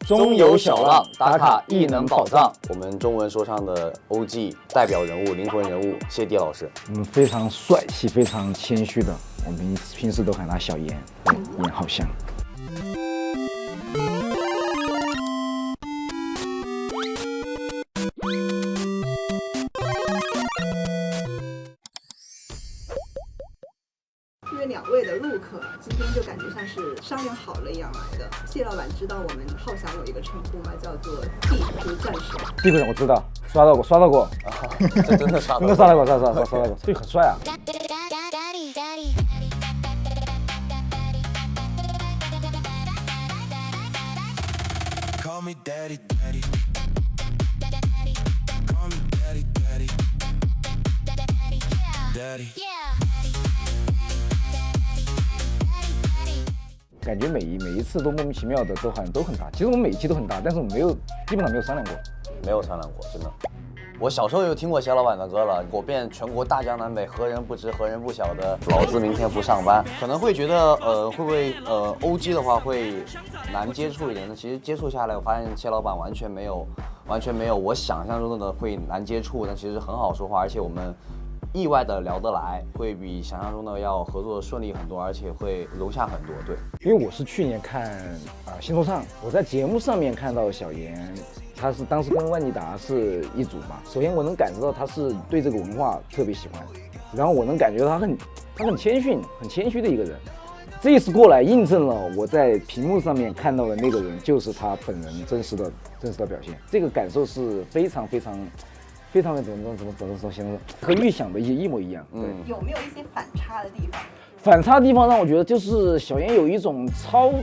中有小浪，打卡亦能宝藏。我们中文说唱的 OG 代表人物、灵魂人物谢帝老师，非常帅气、非常谦虚的，我们平时都喊他小严，严好像。因为两位的 look 今天就感觉像是商量好了一样来的。谢老板知道我们浩翔有一个称呼吗？叫做地图战士。地图我知道，刷到过，这真的刷到过，刷到过，这个很帅啊。Call me daddy, daddy. Call me daddy, daddy. Daddy. 感觉每一次都莫名其妙的都好像都很大，其实我们每一期都很大，但是我们基本上没有商量过，没有商量过，真的。我小时候有听过谢老板的歌了，火遍全国大江南北，何人不知何人不晓的，老子明天不上班。可能会觉得会不会OG 的话会难接触一点呢？其实接触下来，我发现谢老板完全没有我想象中的会难接触，但其实很好说话，而且我们意外的聊得来，会比想象中的要合作顺利很多，而且会融洽很多。对，因为我是去年看新说唱，我在节目上面看到小严，他是当时跟万妮达是一组嘛。首先我能感受到他是对这个文化特别喜欢，然后我能感觉到他很谦逊、很谦虚的一个人。这一次过来印证了我在屏幕上面看到的那个人就是他本人真实的表现，这个感受是非常怎么说形容，和预想的一模一样。对，有没有一些反差的地方？反差的地方让我觉得就是小严有一种超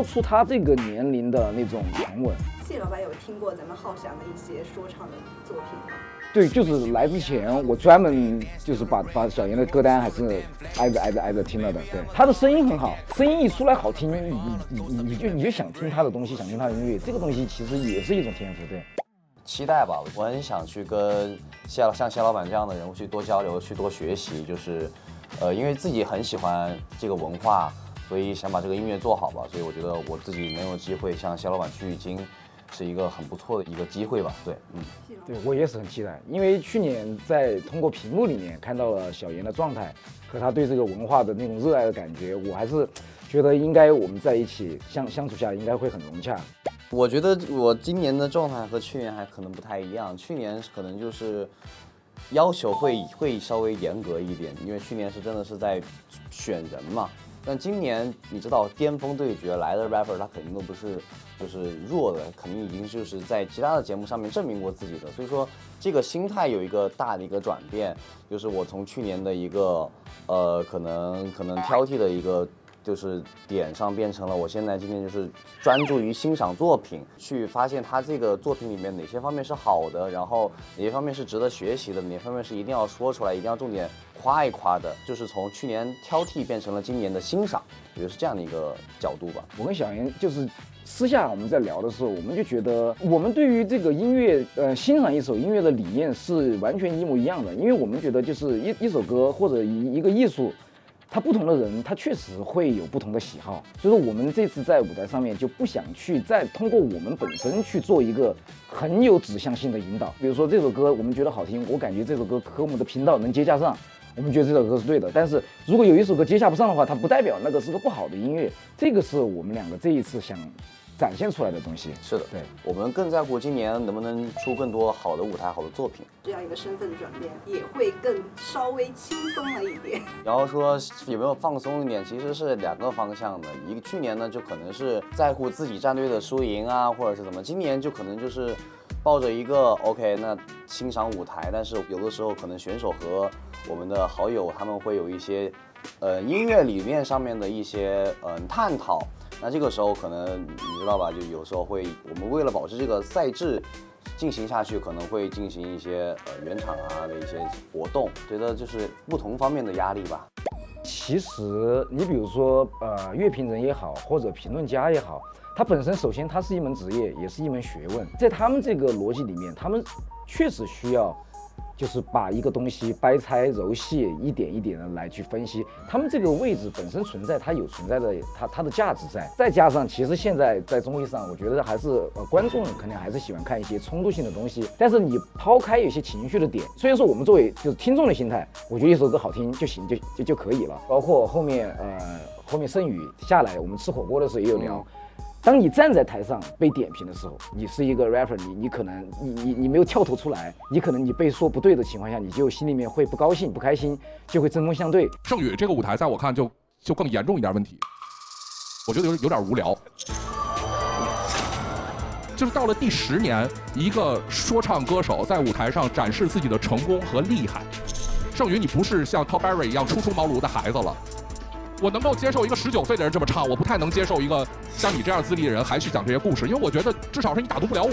出他这个年龄的那种沉稳。谢老板有听过咱们浩翔的一些说唱的作品吗？对，就是来之前我专门就是把小严的歌单还是挨着听了的。对，他的声音很好，声音一出来好听，你就想听他的东西，想听他的音乐，这个东西其实也是一种天赋。对。期待吧，我很想去跟像谢老板这样的人物去多交流，去多学习，就是因为自己很喜欢这个文化，所以想把这个音乐做好吧。所以我觉得我自己能有机会向谢老板取经，是一个很不错的一个机会吧。对，对我也是很期待，因为去年在通过屏幕里面看到了小严的状态和他对这个文化的那种热爱的感觉，我还是觉得应该我们在一起相处下来应该会很融洽。我觉得我今年的状态和去年还可能不太一样，去年可能就是要求会稍微严格一点，因为去年是真的是在选人嘛。但今年你知道巅峰对决来的 rapper 他肯定都不是就是弱的，肯定已经就是在其他的节目上面证明过自己的，所以说这个心态有一个大的一个转变，就是我从去年的一个可能挑剔的一个就是点上变成了我现在今天就是专注于欣赏作品，去发现他这个作品里面哪些方面是好的，然后哪些方面是值得学习的，哪些方面是一定要说出来，一定要重点夸一夸的，就是从去年挑剔变成了今年的欣赏，我觉得是这样的一个角度吧。我跟小严就是私下我们在聊的时候，我们就觉得我们对于这个音乐欣赏一首音乐的理念是完全一模一样的，因为我们觉得就是一首歌或者一个艺术，他不同的人，他确实会有不同的喜好，所以说我们这次在舞台上面就不想去再通过我们本身去做一个很有指向性的引导。比如说这首歌我们觉得好听，我感觉这首歌和我们的频道能接洽上，我们觉得这首歌是对的。但是如果有一首歌接洽不上的话，它不代表那个是个不好的音乐，这个是我们两个这一次想展现出来的东西。是的，对，我们更在乎今年能不能出更多好的舞台、好的作品。这样一个身份转变也会更稍微轻松了一点。然后说有没有放松一点，其实是两个方向的。一个去年呢，就可能是在乎自己战队的输赢啊，或者是怎么；今年就可能就是抱着一个 OK， 那欣赏舞台，但是有的时候可能选手和我们的好友他们会有一些音乐理念上面的一些探讨。那这个时候可能你知道吧，就有时候会我们为了保持这个赛制进行下去，可能会进行一些原厂啊的一些活动，觉得就是不同方面的压力吧。其实你比如说乐评人也好，或者评论家也好，他本身首先他是一门职业，也是一门学问，在他们这个逻辑里面，他们确实需要就是把一个东西掰拆揉细，一点一点的来去分析。他们这个位置本身存在，它有存在的它的价值在。再加上其实现在在综艺上，我觉得还是观众肯定还是喜欢看一些冲突性的东西。但是你抛开有些情绪的点，虽然说我们作为就是听众的心态，我觉得一首歌好听就行，就可以了。包括后面盛宇下来，我们吃火锅的时候也有聊。当你站在台上被点评的时候，你是一个 rapper， 你可能你没有跳脱出来，你可能你被说不对的情况下，你就心里面会不高兴、不开心，就会针锋相对。盛宇这个舞台在我看就更严重一点问题，我觉得有点无聊。就是到了第10年，一个说唱歌手在舞台上展示自己的成功和厉害。盛宇，你不是像 Top Berry 一样初出茅庐的孩子了。我能够接受一个19岁的人这么唱，我不太能接受一个像你这样资历的人还去讲这些故事，因为我觉得至少是你打动不了我。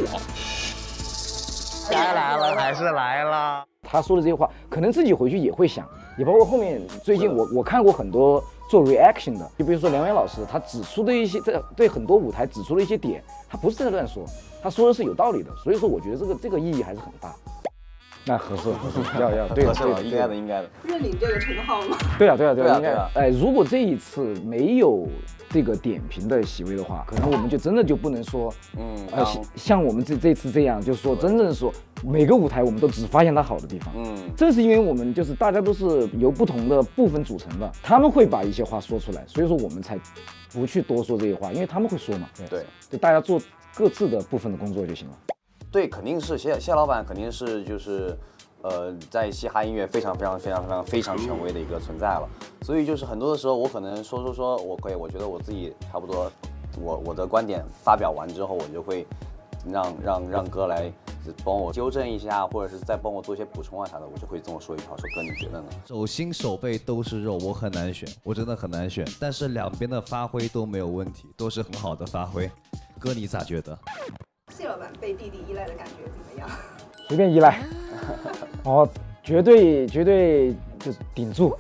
该来了还是来了。他说的这些话，可能自己回去也会想，也包括后面最近我看过很多做 reaction 的，就比如说梁元老师，他指出的一些对很多舞台指出的一些点，他不是在乱说，他说的是有道理的，所以说我觉得这个意义还是很大。那合适，要对，合适了，应该的。认领这个称号吗？对啊，应该。啊。如果这一次没有这个点评的席位的话，可能我们就真的就不能说，像我们这次这样，就是说真正说每个舞台我们都只发现它好的地方。正是因为我们就是大家都是由不同的部分组成的，他们会把一些话说出来，所以说我们才不去多说这些话，因为他们会说嘛。对，就大家做各自的部分的工作就行了。对，肯定是谢老板肯定是就是，在嘻哈音乐非常权威的一个存在了。所以就是很多的时候，我可能说我觉得我自己差不多，我的观点发表完之后，我就会让哥来帮我纠正一下，或者是再帮我做一些补充啊啥的，我就会这么说一句话，说哥你觉得呢？手心手背都是肉，我很难选，我真的很难选。但是两边的发挥都没有问题，都是很好的发挥。哥你咋觉得？谢老板被弟弟依赖的感觉怎么样？随便依赖，绝对就是顶住。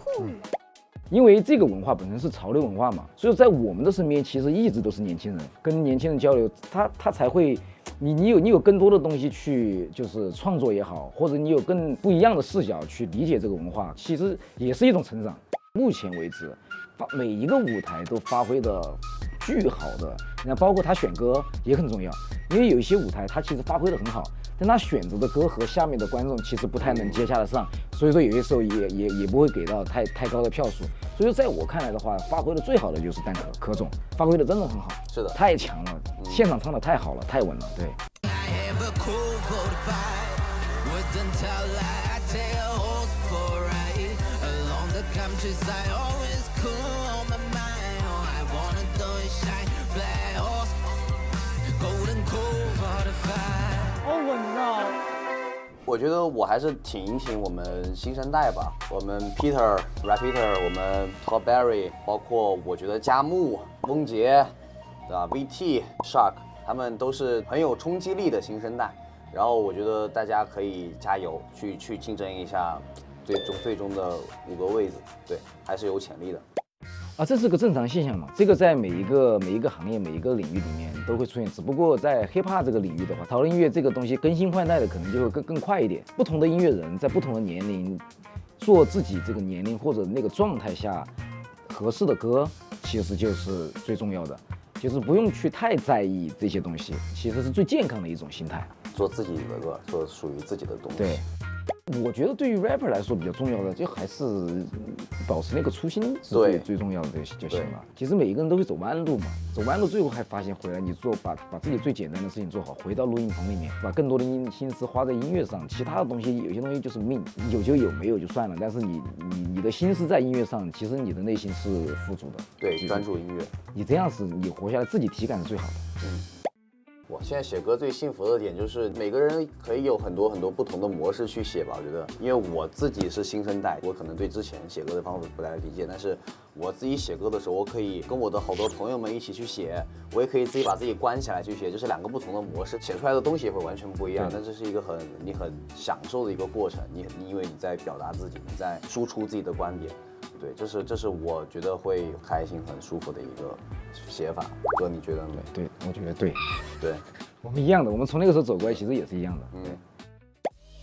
因为这个文化本身是潮流文化嘛，所以在我们的身边其实一直都是年轻人，跟年轻人交流，他才会，你有更多的东西去就是创作也好，或者你有更不一样的视角去理解这个文化，其实也是一种成长。目前为止，每一个舞台都发挥的巨好的，那包括他选歌也很重要，因为有一些舞台他其实发挥的很好，但他选择的歌和下面的观众其实不太能接洽得上，所以说有些时候也不会给到太高的票数。所以说在我看来的话，发挥的最好的就是蛋壳总，发挥的真的很好，是的，太强了，现场唱的太好了，太稳了，对。好稳啊！我觉得我还是挺引请我们新生代吧，我们 Rap Peter， 我们 Top Berry， 包括我觉得佳木、翁杰，对吧 ？VT、Shark， 他们都是很有冲击力的新生代。然后我觉得大家可以加油，去竞争一下最终的5个位置，对，还是有潜力的。这是个正常现象嘛，这个在每一个行业、每一个领域里面都会出现，只不过在 hiphop 这个领域的话，潮流音乐这个东西更新换代的可能就会更快一点。不同的音乐人在不同的年龄做自己这个年龄或者那个状态下合适的歌，其实就是最重要的，就是不用去太在意这些东西，其实是最健康的一种心态。做自己的歌，做属于自己的东西。对。我觉得对于 rapper 来说比较重要的，就还是保持那个初心是最重要的就行了。其实每一个人都会走弯路嘛，走弯路最后还发现回来你把自己最简单的事情做好，回到录音棚里面，把更多的心思花在音乐上，其他的东西有些东西就是命，有就有，没有就算了。但是你的心思在音乐上，其实你的内心是富足的。对，专注音乐，你这样是你活下来自己体感是最好的。我现在写歌最幸福的点就是每个人可以有很多不同的模式去写吧，我觉得，因为我自己是新生代，我可能对之前写歌的方法不太理解，但是我自己写歌的时候，我可以跟我的好多朋友们一起去写，我也可以自己把自己关起来去写，就是2个不同的模式，写出来的东西也会完全不一样，但这是一个你很享受的一个过程，因为你在表达自己，你在输出自己的观点。对，这是我觉得会开心、很舒服的一个写法。哥，你觉得呢？对，我觉得对，我们一样的，我们从那个时候走过来，其实也是一样的。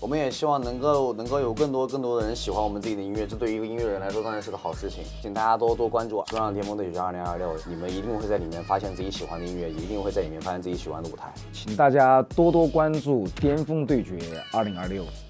我们也希望能够有更多的人喜欢我们自己的音乐，这对于一个音乐人来说当然是个好事情。请大家多多关注说唱巅峰对决2026，你们一定会在里面发现自己喜欢的音乐，一定会在里面发现自己喜欢的舞台。请大家多多关注巅峰对决2026。